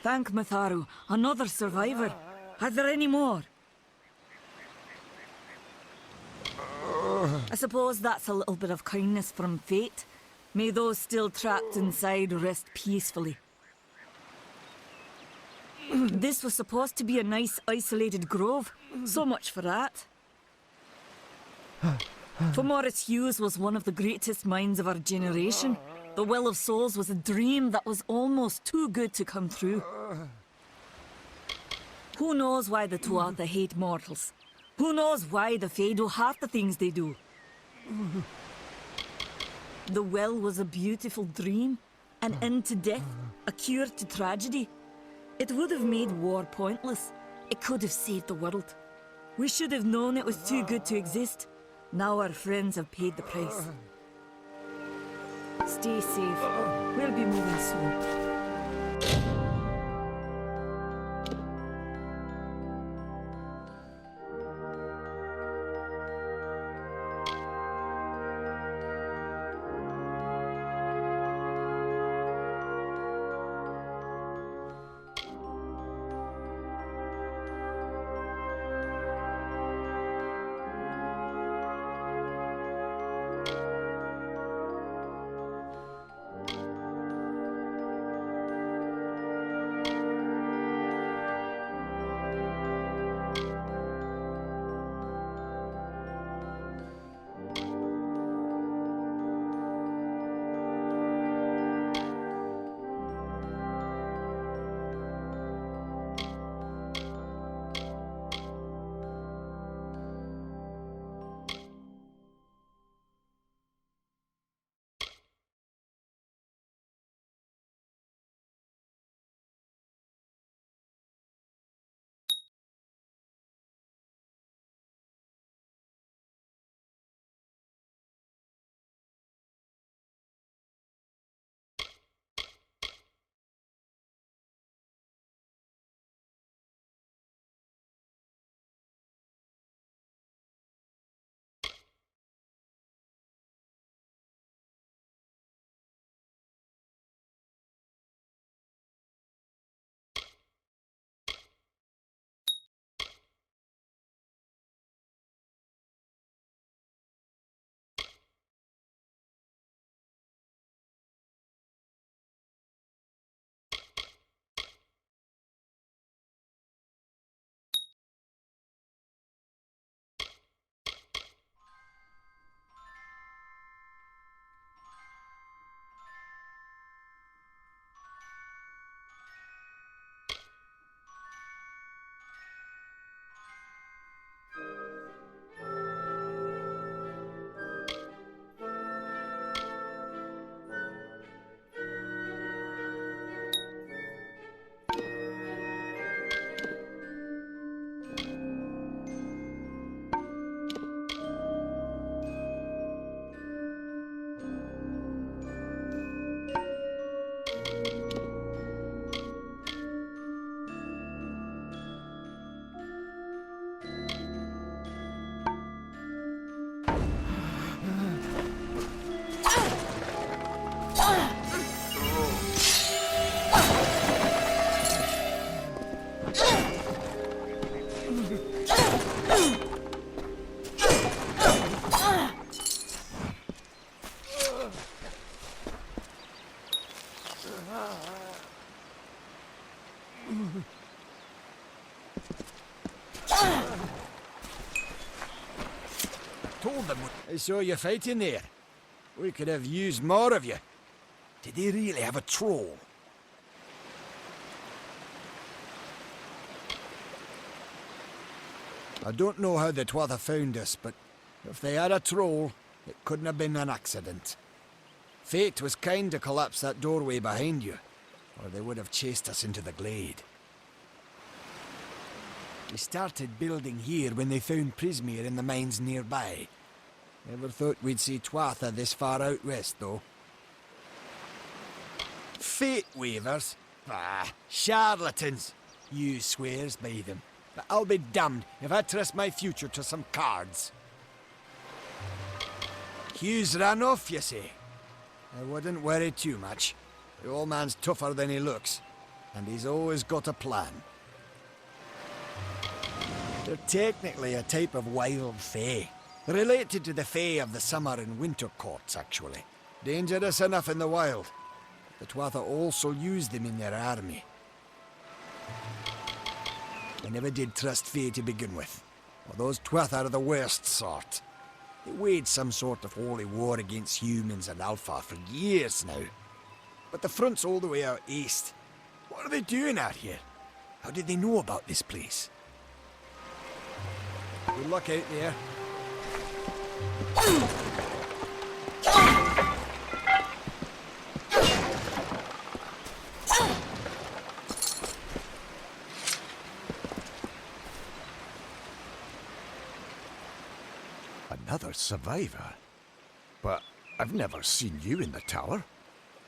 Thank Matharu, another survivor. Are there any more? I suppose that's a little bit of kindness from fate. May those still trapped inside rest peacefully. This was supposed to be a nice isolated grove. So much for that. For Morris Hughes was one of the greatest minds of our generation. The Well of Souls was a dream that was almost too good to come true. Who knows why the Tuatha hate mortals? Who knows why the Fae do half the things they do? The well was a beautiful dream, an end to death, a cure to tragedy. It would have made war pointless. It could have saved the world. We should have known it was too good to exist. Now our friends have paid the price. Stay safe. We'll be moving soon. Told them I saw you fighting there. We could have used more of you. Did they really have a troll? I don't know how the Tuatha found us, but if they had a troll, it couldn't have been an accident. Fate was kind to collapse that doorway behind you, or they would have chased us into the glade. We started building here when they found Prismere in the mines nearby. Never thought we'd see Tuatha this far out west, though. Fate weavers? Ah, charlatans. You swears by them. But I'll be damned if I trust my future to some cards. Hughes ran off, you say? I wouldn't worry too much. The old man's tougher than he looks. and he's always got a plan. They're technically a type of wild fae, related to the fae of the summer and winter courts, actually. Dangerous enough in the wild. The Tuatha also use them in their army. I never did trust fae to begin with. Well, those Tuatha are the worst sort. They waged some sort of holy war against humans and Alpha for years now. But the front's all the way out east. What are they doing out here? How did they know about this place? Good luck out there. Another survivor? But I've never seen you in the tower.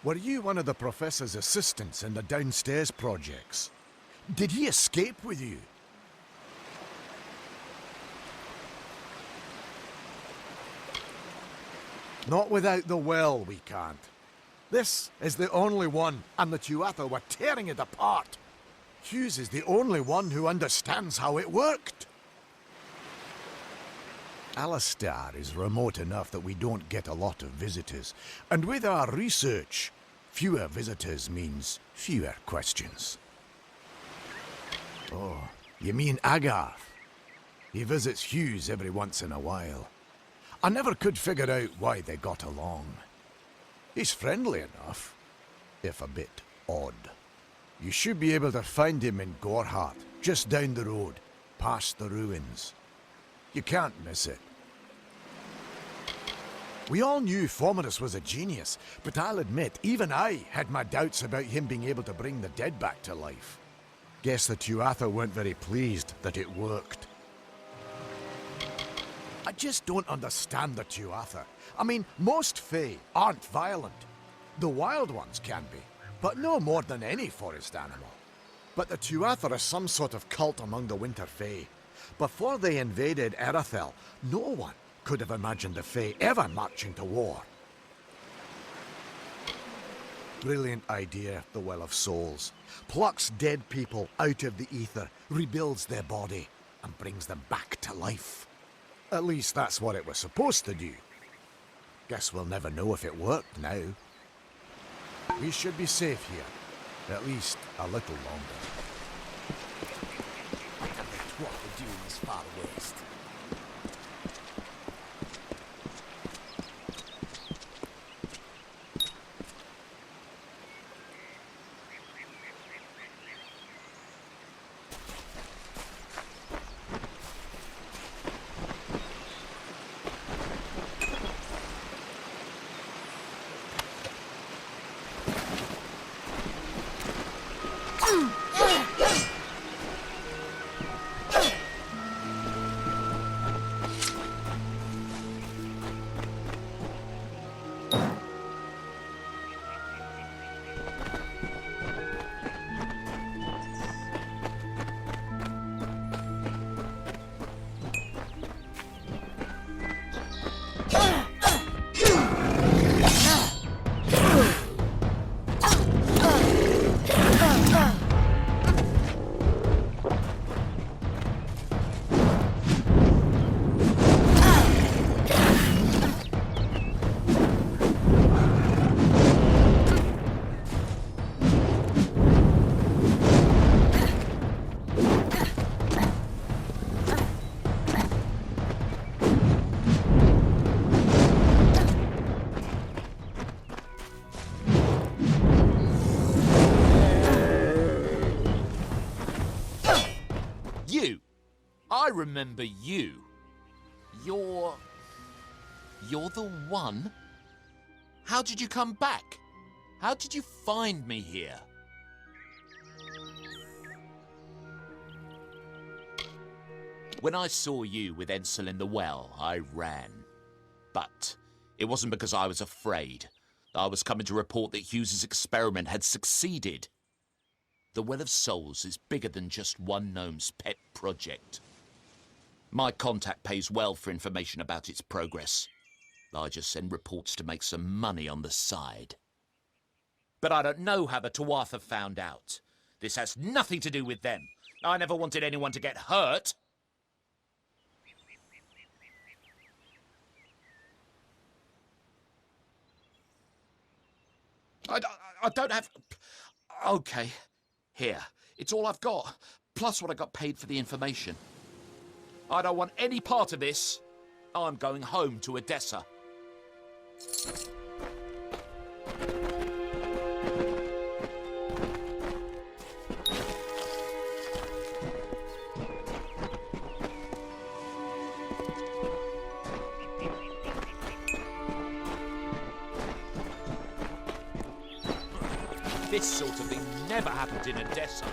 Were you one of the Professor's assistants in the downstairs projects? Did he escape with you? Not without the well, we can't. This is the only one, and the Tuatha were tearing it apart. Hughes is the only one who understands how it worked. Alistar is remote enough that we don't get a lot of visitors. And with our research, fewer visitors means fewer questions. Oh, you mean Agarth? He visits Hughes every once in a while. I never could figure out why they got along. He's friendly enough, if a bit odd. You should be able to find him in Gorhart, just down the road, past the ruins. You can't miss it. We all knew Fomerus was a genius, but I'll admit, even I had my doubts about him being able to bring the dead back to life. Guess the Tuatha weren't very pleased that it worked. I just don't understand the Tuatha. I mean, most Fae aren't violent. The wild ones can be, but no more than any forest animal. But the Tuatha are some sort of cult among the Winter Fae. Before they invaded Erythel, no one could have imagined the Fae ever marching to war. Brilliant idea, the Well of Souls. Plucks dead people out of the ether, rebuilds their body, and brings them back to life. At least that's what it was supposed to do. Guess we'll never know if it worked now. We should be safe here. At least a little longer. What are the Tuatha doing this far west? I remember you. You're the one? How did you come back? How did you find me here? When I saw you with Ensel in the well, I ran. But it wasn't because I was afraid. I was coming to report that Hughes's experiment had succeeded. The Well of Souls is bigger than just one gnome's pet project. My contact pays well for information about its progress. I just send reports to make some money on the side. But I don't know how the Tuatha found out. This has nothing to do with them. I never wanted anyone to get hurt. I don't have... Okay, here. It's all I've got, plus what I got paid for the information. I don't want any part of this. I'm going home to Odessa. This sort of thing never happened in Odessa.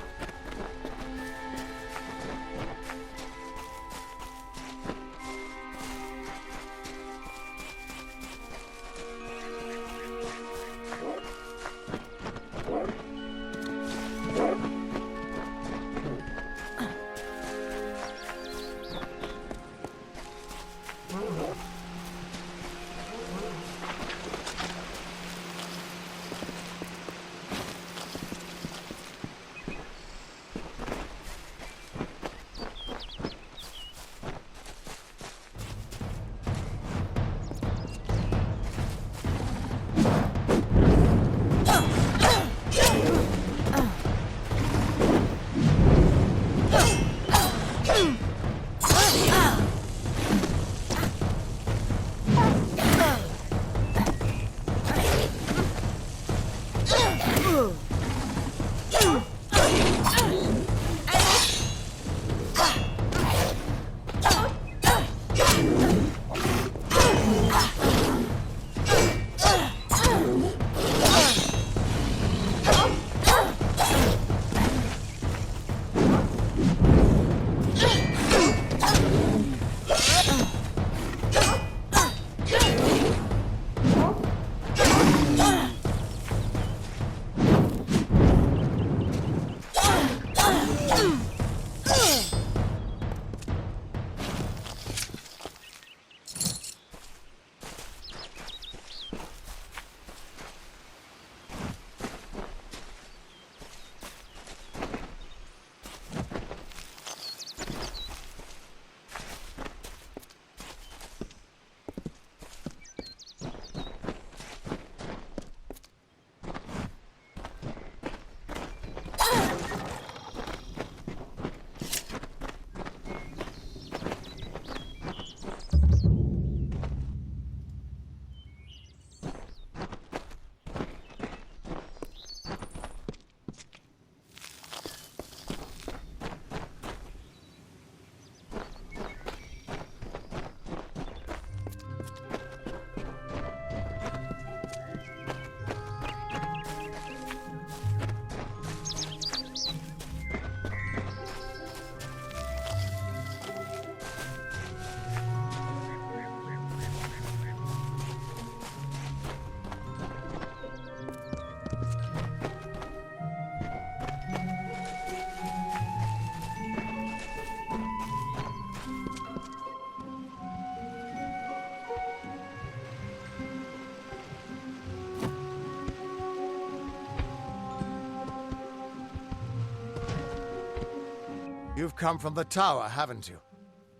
You've come from the tower, haven't you?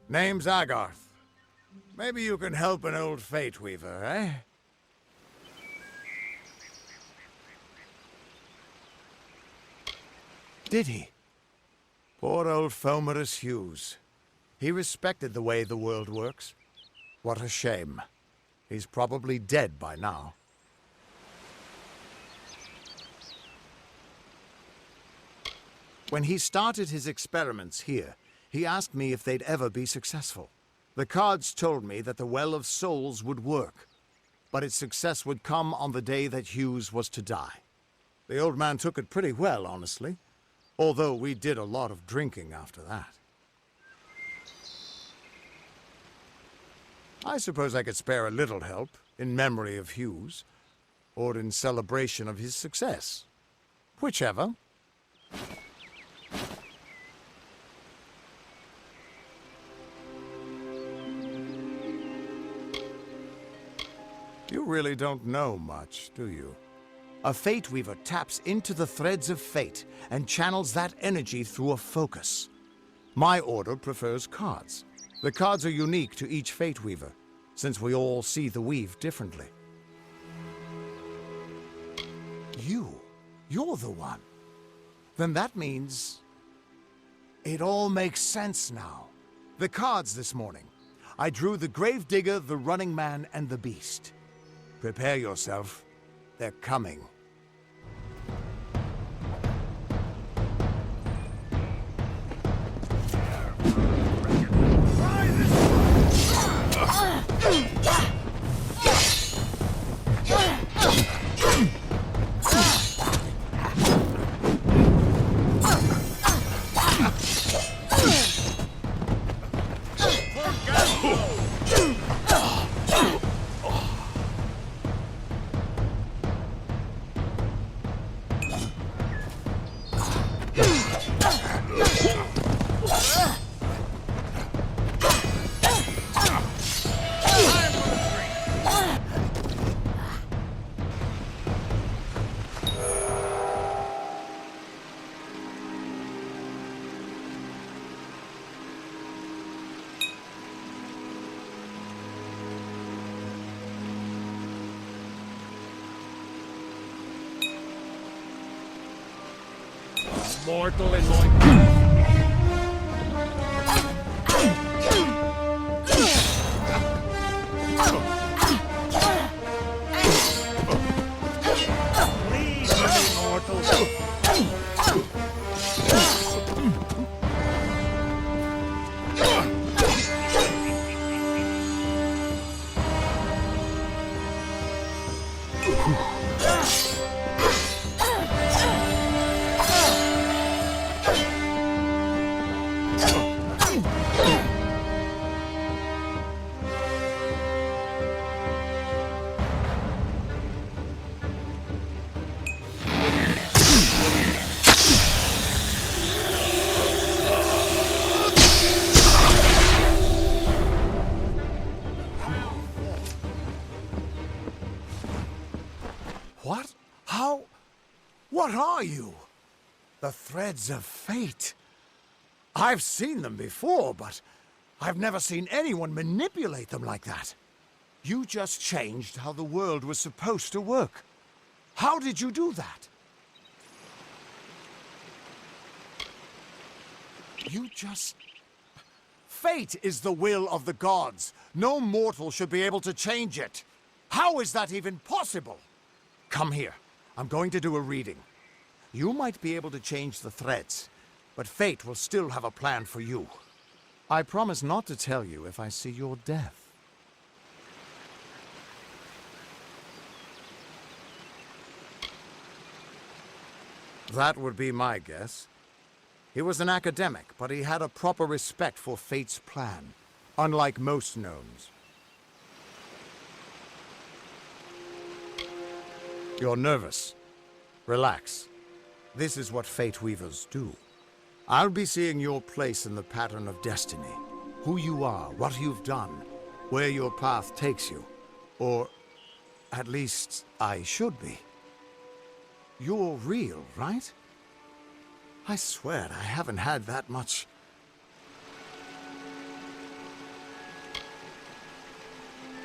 Name's Agarth. Maybe you can help an old fate weaver, eh? Did he? Poor old Fomerus Hughes. He respected the way the world works. What a shame. He's probably dead by now. When he started his experiments here, he asked me if they'd ever be successful. The cards told me that the Well of Souls would work, but its success would come on the day that Hughes was to die. The old man took it pretty well, honestly, although we did a lot of drinking after that. I suppose I could spare a little help in memory of Hughes, or in celebration of his success. Whichever. You really don't know much, do you? A Fate Weaver taps into the threads of fate and channels that energy through a focus. My order prefers cards. The cards are unique to each Fate Weaver, since we all see the weave differently. You're the one. Then that means... it all makes sense now. The cards this morning. I drew the Gravedigger, the Running Man, and the Beast. Prepare yourself. They're coming. Mortal in my... Please, mortal. What? How? What are you? The threads of fate. I've seen them before, but I've never seen anyone manipulate them like that. You just changed how the world was supposed to work. How did you do that? You just... Fate is the will of the gods. No mortal should be able to change it. How is that even possible? Come here. I'm going to do a reading. You might be able to change the threads, but fate will still have a plan for you. I promise not to tell you if I see your death. That would be my guess. He was an academic, but he had a proper respect for fate's plan, unlike most gnomes. You're nervous. Relax. This is what Fate Weavers do. I'll be seeing your place in the pattern of destiny. Who you are, what you've done, where your path takes you. Or, at least, I should be. You're real, right? I swear I haven't had that much...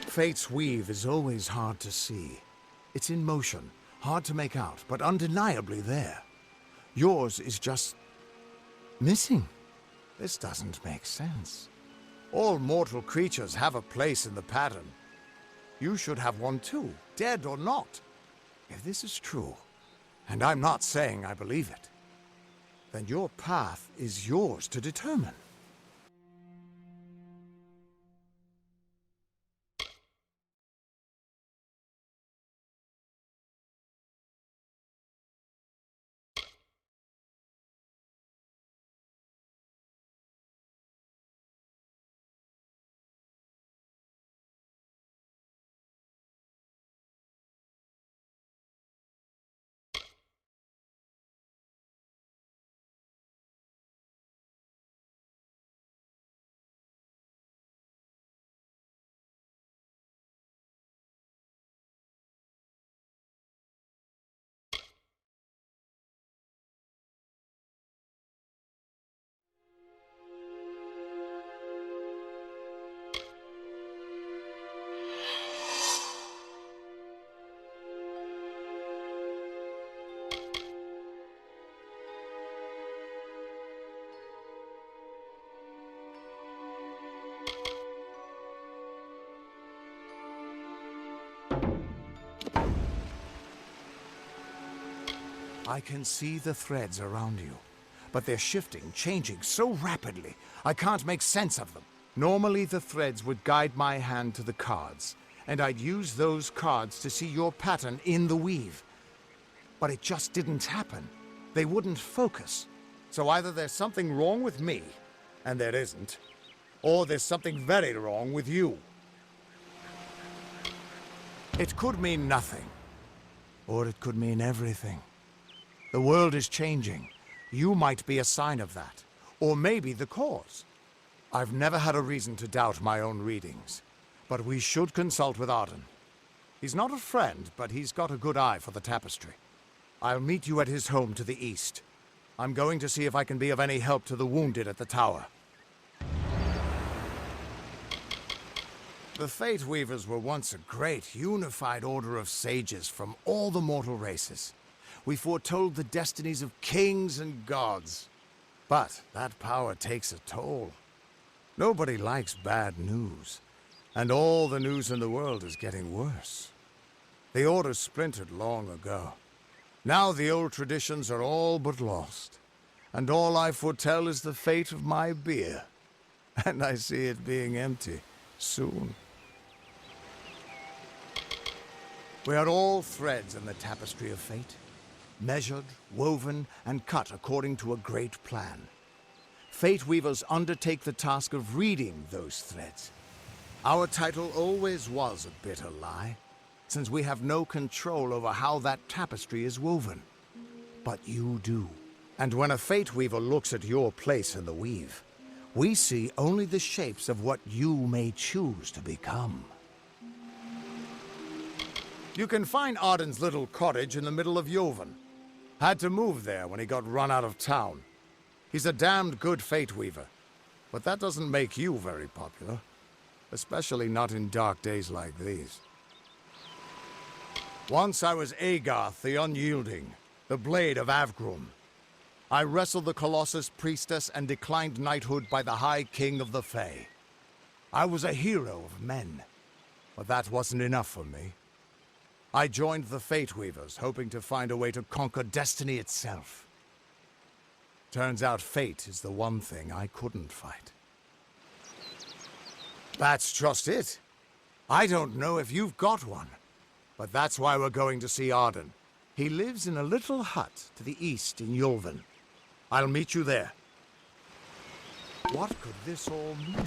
Fate's weave is always hard to see. It's in motion, hard to make out, but undeniably there. Yours is just... missing. This doesn't make sense. All mortal creatures have a place in the pattern. You should have one too, dead or not. If this is true, and I'm not saying I believe it, then your path is yours to determine. I can see the threads around you, but they're shifting, changing so rapidly, I can't make sense of them. Normally, the threads would guide my hand to the cards, and I'd use those cards to see your pattern in the weave. But it just didn't happen. They wouldn't focus. So either there's something wrong with me, and there isn't, or there's something very wrong with you. It could mean nothing, or it could mean everything. The world is changing. You might be a sign of that, or maybe the cause. I've never had a reason to doubt my own readings, but we should consult with Arden. He's not a friend, but he's got a good eye for the tapestry. I'll meet you at his home to the east. I'm going to see if I can be of any help to the wounded at the tower. The Fate Weavers were once a great, unified order of sages from all the mortal races. We foretold the destinies of kings and gods. But that power takes a toll. Nobody likes bad news, and all the news in the world is getting worse. The order splintered long ago. Now the old traditions are all but lost, and all I foretell is the fate of my beer. And I see it being empty soon. We are all threads in the tapestry of fate, measured, woven, and cut according to a great plan. Fate Weavers undertake the task of reading those threads. Our title always was a bitter lie, since we have no control over how that tapestry is woven. But you do. And when a Fate Weaver looks at your place in the weave, we see only the shapes of what you may choose to become. You can find Arden's little cottage in the middle of Yovan. Had to move there when he got run out of town. He's a damned good Fate Weaver, but that doesn't make you very popular. Especially not in dark days like these. Once I was Agarth the Unyielding, the Blade of Avgrum. I wrestled the Colossus Priestess and declined knighthood by the High King of the Fae. I was a hero of men, but that wasn't enough for me. I joined the Fate Weavers, hoping to find a way to conquer destiny itself. Turns out fate is the one thing I couldn't fight. That's just it. I don't know if you've got one. But that's why we're going to see Arden. He lives in a little hut to the east in Yulven. I'll meet you there. What could this all mean?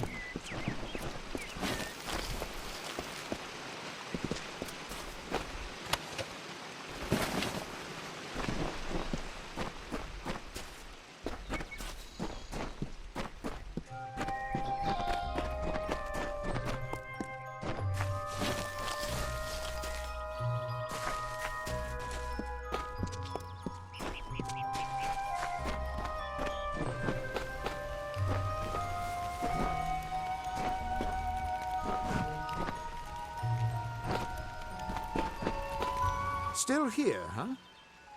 Still here, huh?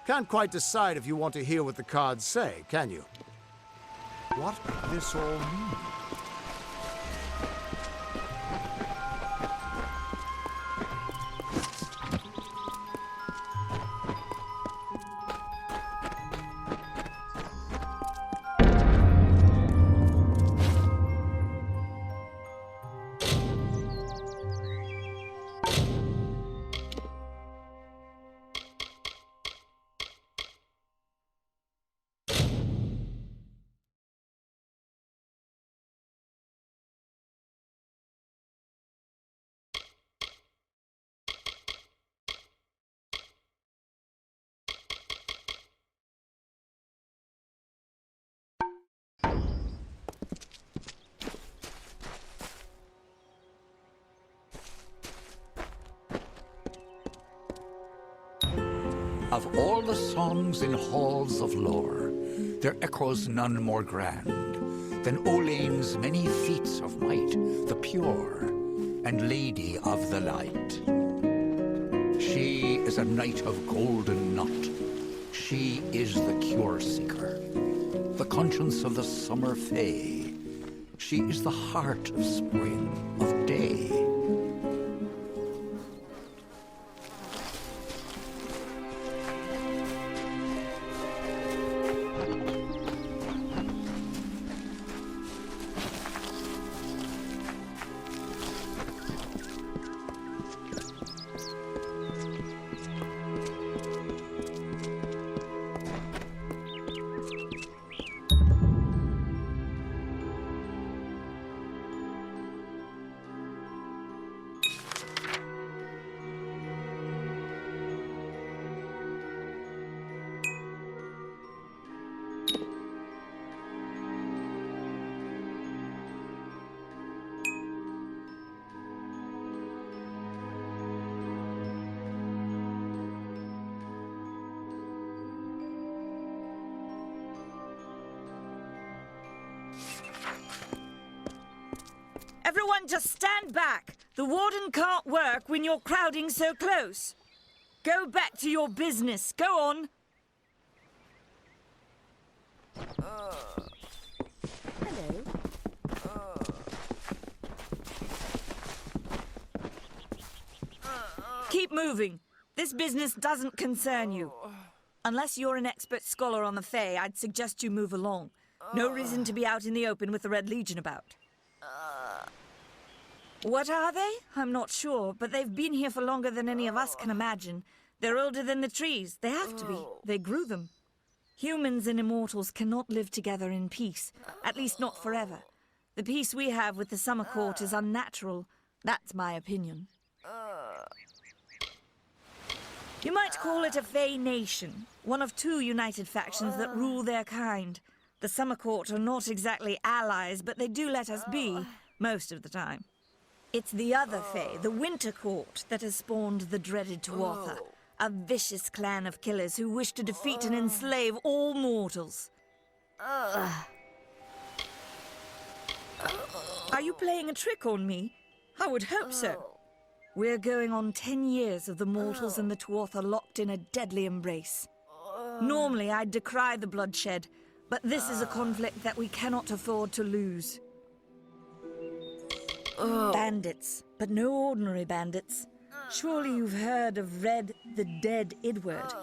Can't quite decide if you want to hear what the cards say, can you? What could this all mean? Of all the songs in halls of lore, there echoes none more grand than Olane's many feats of might, the pure and lady of the light. She is a knight of golden knot. She is the cure seeker, the conscience of the summer fae. She is the heart of spring, of day. Everyone just stand back. The warden can't work when you're crowding so close. Go back to your business. Go on. Hello. Keep moving. This business doesn't concern you. Unless you're an expert scholar on the Fae, I'd suggest you move along. No reason to be out in the open with the Red Legion about. What are they? I'm not sure, but they've been here for longer than any of us can imagine. They're older than the trees. They have to be. They grew them. Humans and immortals cannot live together in peace, at least not forever. The peace we have with the Summer Court is unnatural. That's my opinion. You might call it a Fae nation, one of two united factions that rule their kind. The Summer Court are not exactly allies, but they do let us be, most of the time. It's the other Fae, the Winter Court, that has spawned the dreaded Tuatha, a vicious clan of killers who wish to defeat and enslave all mortals. Are you playing a trick on me? I would hope so. We're going on 10 years of the mortals and the Tuatha locked in a deadly embrace. Normally, I'd decry the bloodshed, but this is a conflict that we cannot afford to lose. Bandits, but no ordinary bandits. Surely you've heard of Red, the dead Idward.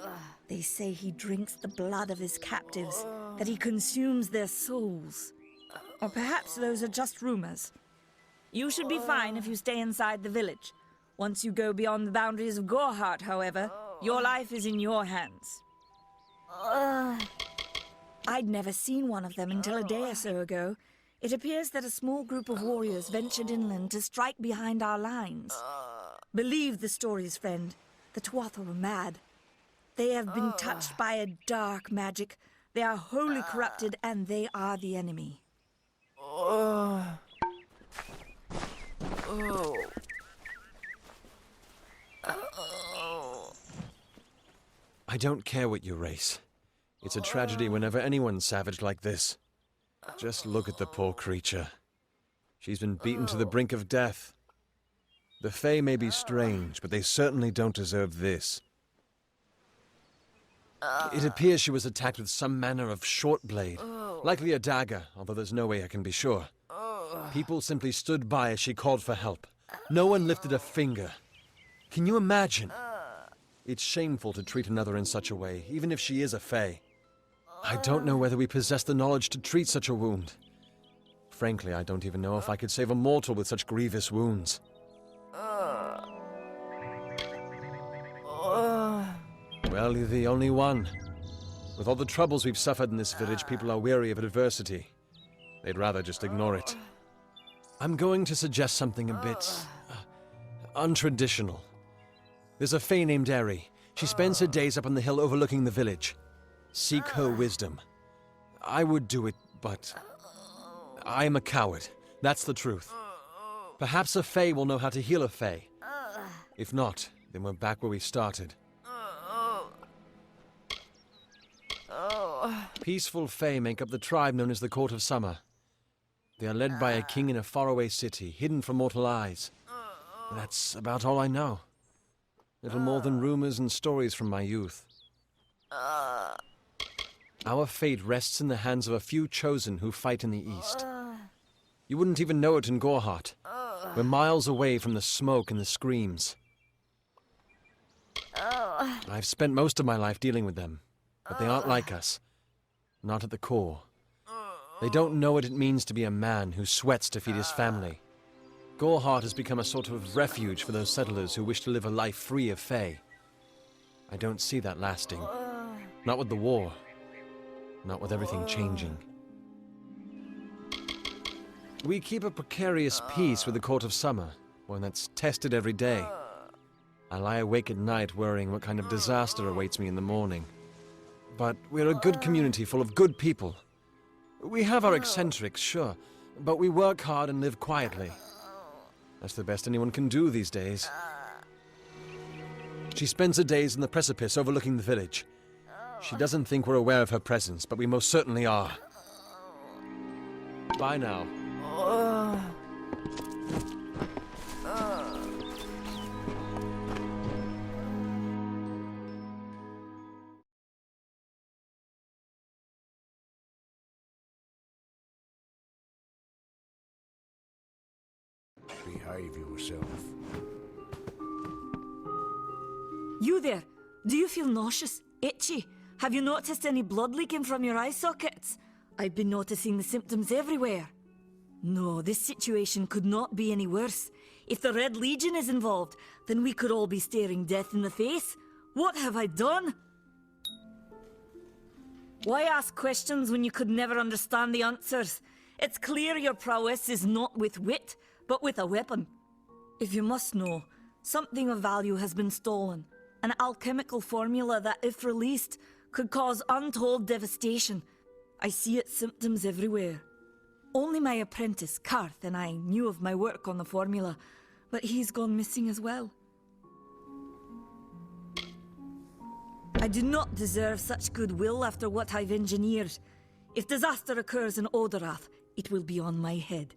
They say he drinks the blood of his captives, that he consumes their souls. Or perhaps those are just rumors. You should be fine if you stay inside the village. Once you go beyond the boundaries of Gorhart, however, your life is in your hands. I'd never seen one of them until a day or so ago. It appears that a small group of warriors ventured inland to strike behind our lines. Believe the stories, friend. The Tuatha were mad. They have been touched by a dark magic. They are wholly corrupted, and they are the enemy. I don't care what you race. It's a tragedy whenever anyone's savage like this. Just look at the poor creature. She's been beaten to the brink of death. The Fae may be strange, but they certainly don't deserve this. It appears she was attacked with some manner of short blade, likely a dagger, although there's no way I can be sure. People simply stood by as she called for help. No one lifted a finger. Can you imagine? It's shameful to treat another in such a way, even if she is a Fae. I don't know whether we possess the knowledge to treat such a wound. Frankly, I don't even know if I could save a mortal with such grievous wounds. Well, you're the only one. With all the troubles we've suffered in this village, people are weary of adversity. They'd rather just ignore it. I'm going to suggest something a bit untraditional. There's a Fae named Eri. She spends her days up on the hill overlooking the village. Seek her wisdom. I would do it, but I am a coward. That's the truth. Perhaps a Fae will know how to heal a Fae. If not, then we're back where we started. Peaceful Fae make up the tribe known as the Court of Summer. They are led by a king in a faraway city, hidden from mortal eyes. That's about all I know. Little more than rumors and stories from my youth. Our fate rests in the hands of a few chosen who fight in the east. You wouldn't even know it in Gorhart. We're miles away from the smoke and the screams. I've spent most of my life dealing with them, but they aren't like us. Not at the core. They don't know what it means to be a man who sweats to feed his family. Gorhart has become a sort of refuge for those settlers who wish to live a life free of Fae. I don't see that lasting. Not with the war. Not with everything changing. We keep a precarious peace with the Court of Summer, one that's tested every day. I lie awake at night worrying what kind of disaster awaits me in the morning. But we're a good community full of good people. We have our eccentrics, sure, but we work hard and live quietly. That's the best anyone can do these days. She spends her days in the precipice overlooking the village. She doesn't think we're aware of her presence, but we most certainly are. Bye now. behave yourself. You there? Do you feel nauseous? Itchy? Have you noticed any blood leaking from your eye sockets? I've been noticing the symptoms everywhere. No, this situation could not be any worse. If the Red Legion is involved, then we could all be staring death in the face. What have I done? Why ask questions when you could never understand the answers? It's clear your prowess is not with wit, but with a weapon. If you must know, something of value has been stolen. An alchemical formula that, if released, could cause untold devastation. I see its symptoms everywhere. Only my apprentice, Karth, and I knew of my work on the formula, but he's gone missing as well. I do not deserve such goodwill after what I've engineered. If disaster occurs in Odorath, it will be on my head.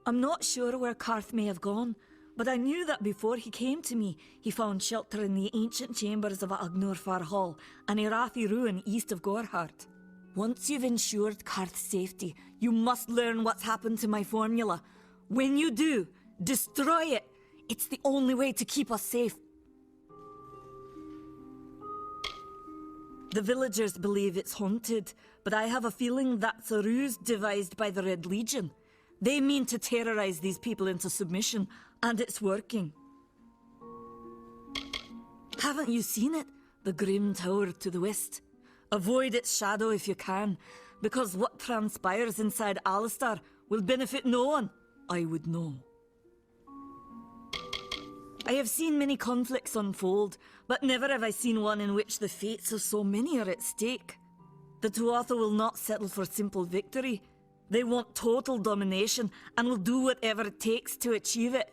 I'm not sure where Karth may have gone, but I knew that before he came to me, he found shelter in the ancient chambers of Agnurfar Hall, an Irathi ruin east of Gorhart. Once you've ensured Karth's safety, you must learn what's happened to my formula. When you do, destroy it. It's the only way to keep us safe. The villagers believe it's haunted, but I have a feeling that's a ruse devised by the Red Legion. They mean to terrorize these people into submission, and it's working. Haven't you seen it? The grim tower to the west. Avoid its shadow if you can, because what transpires inside Alistar will benefit no one. I would know. I have seen many conflicts unfold, but never have I seen one in which the fates of so many are at stake. The Tuatha will not settle for simple victory. They want total domination and will do whatever it takes to achieve it.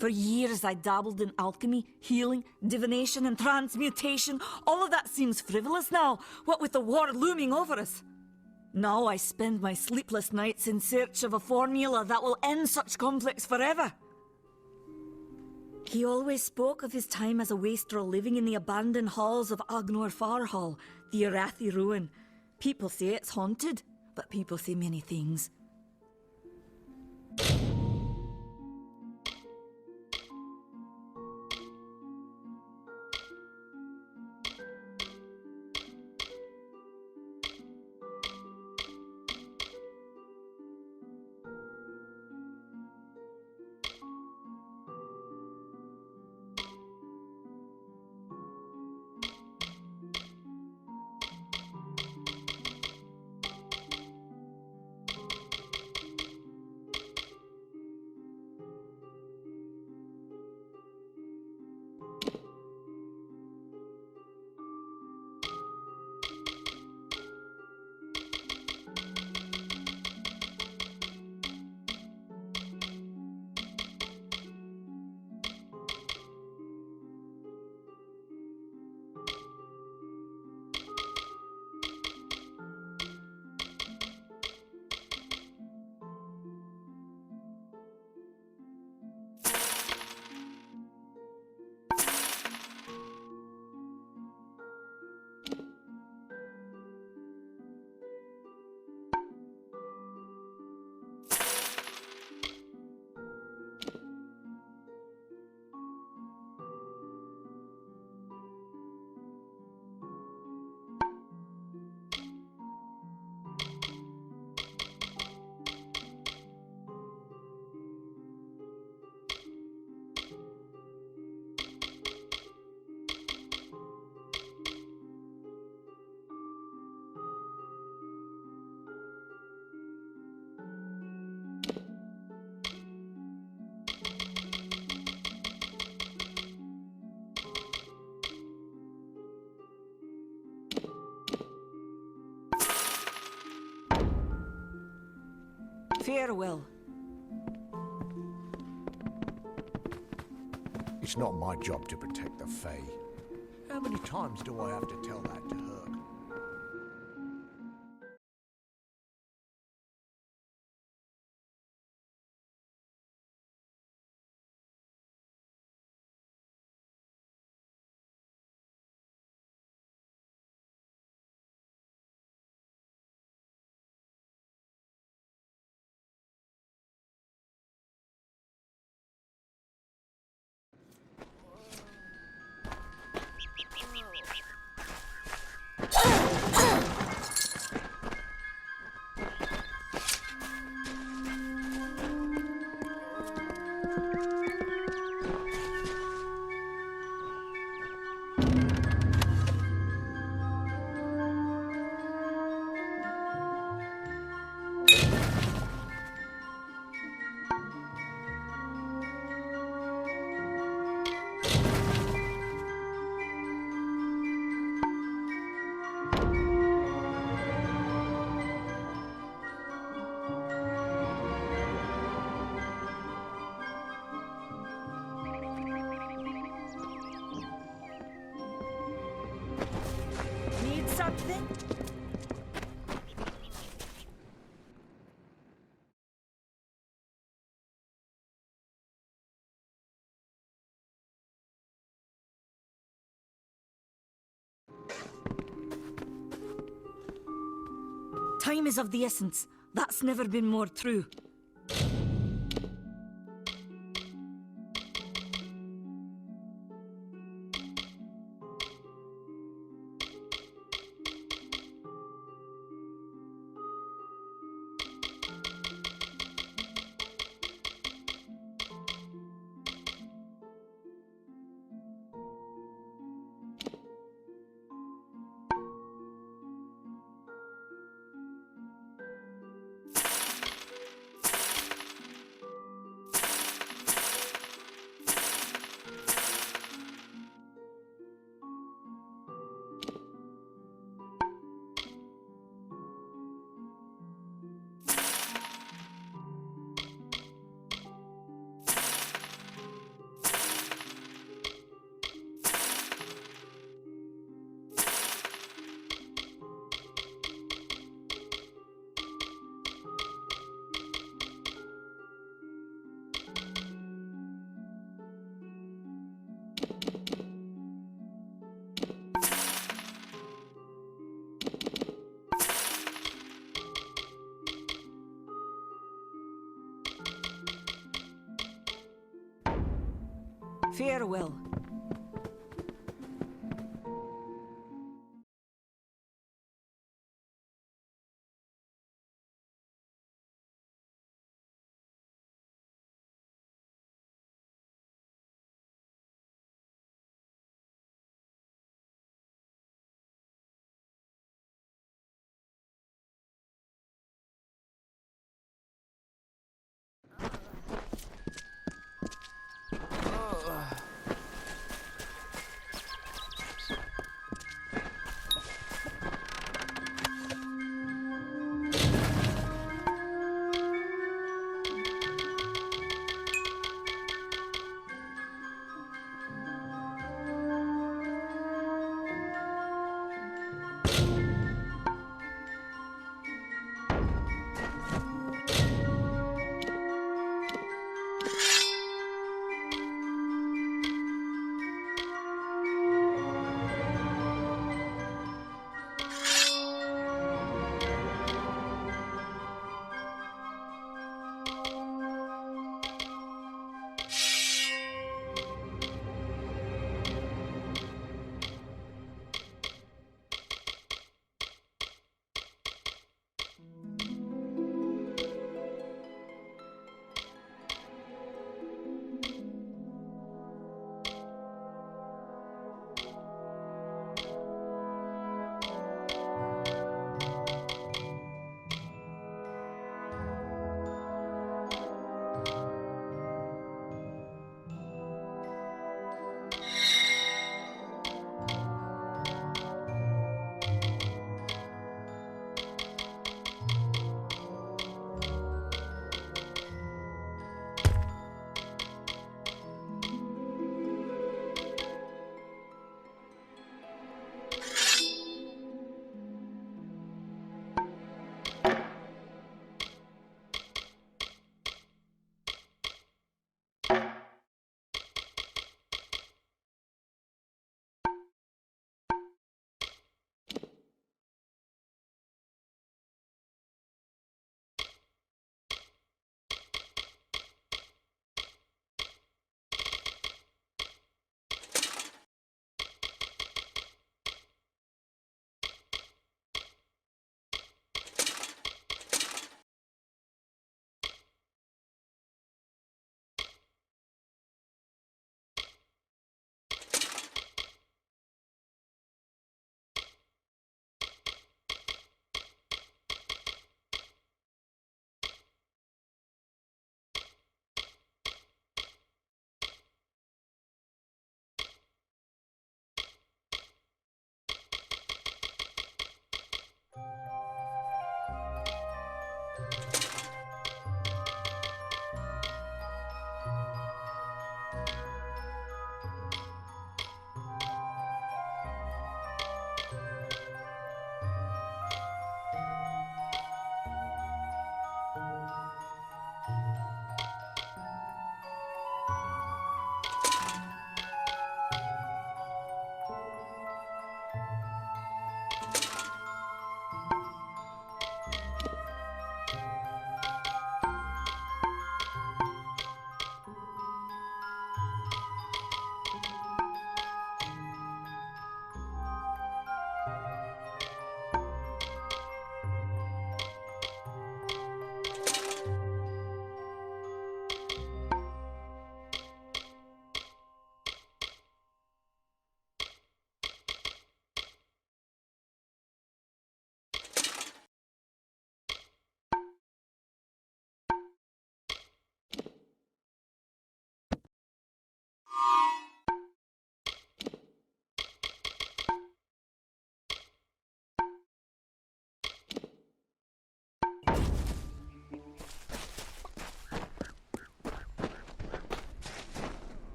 For years I dabbled in alchemy, healing, divination and transmutation. All of that seems frivolous now, what with the war looming over us. Now I spend my sleepless nights in search of a formula that will end such conflicts forever. He always spoke of his time as a wastrel living in the abandoned halls of Agnurfar Hall, the Irathi ruin. People say it's haunted, but people say many things. Farewell. It's not my job to protect the Fae. How many times do I have to tell that to her? Need something? Time is of the essence. That's never been more true. Farewell.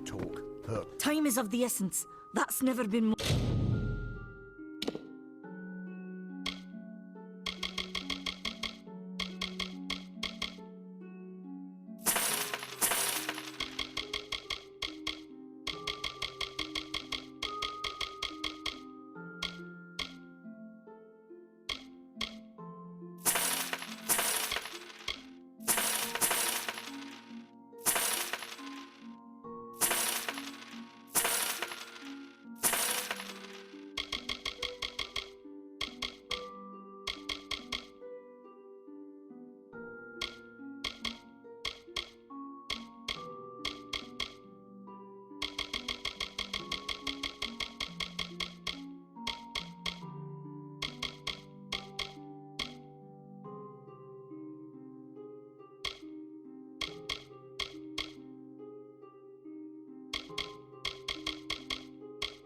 talk. Time is of the essence. That's never been more.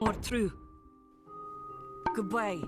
More true. Goodbye.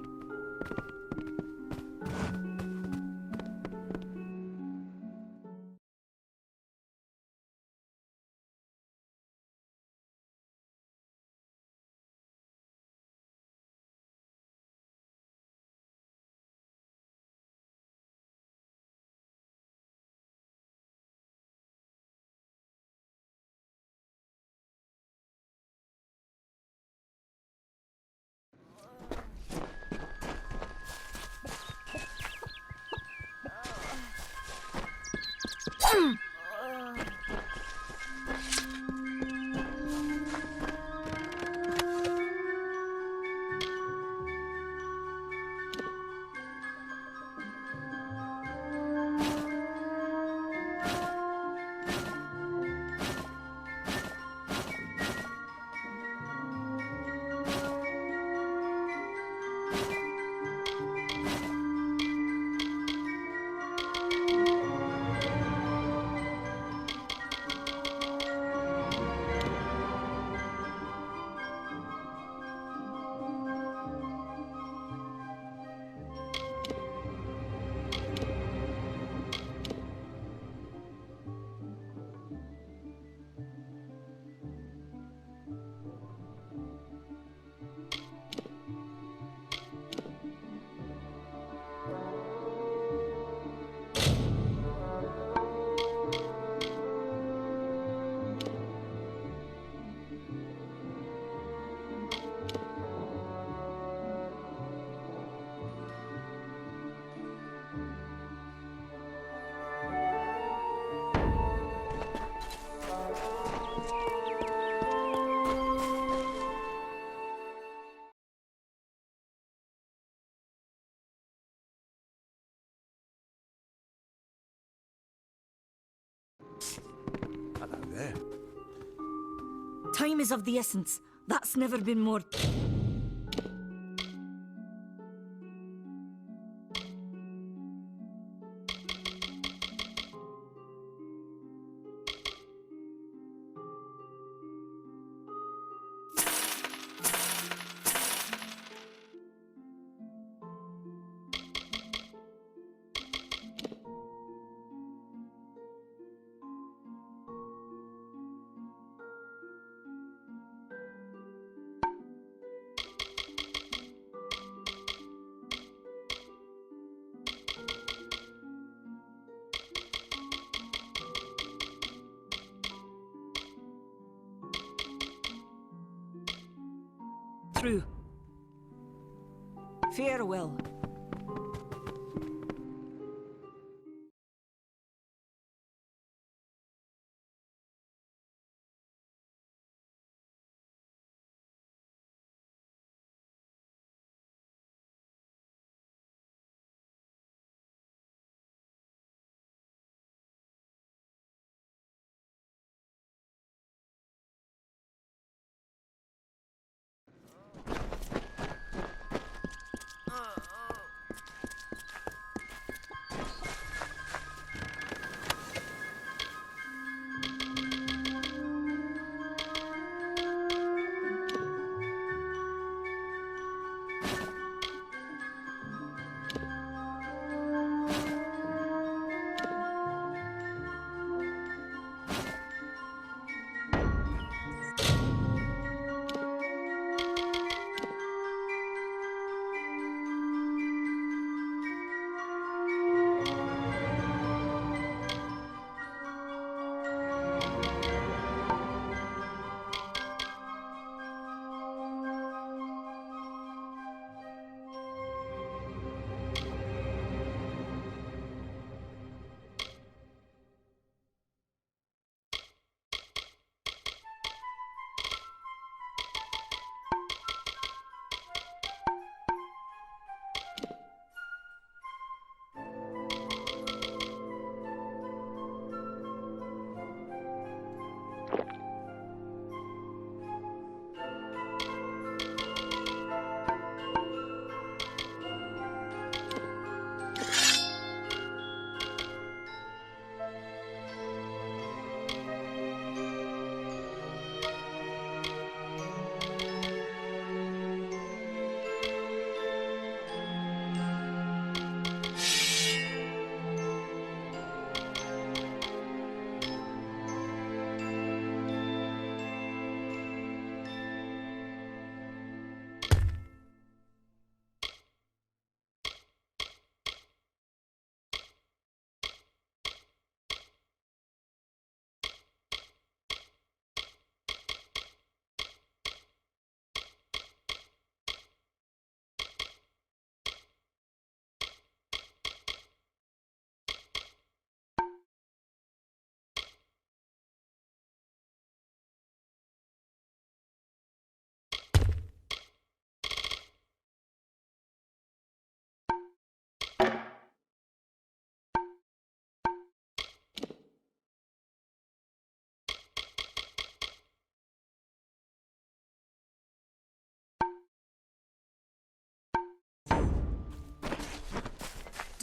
Hello there. Time is of the essence. That's never been more. True. Farewell.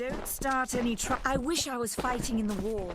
Don't start any I wish I was fighting in the war.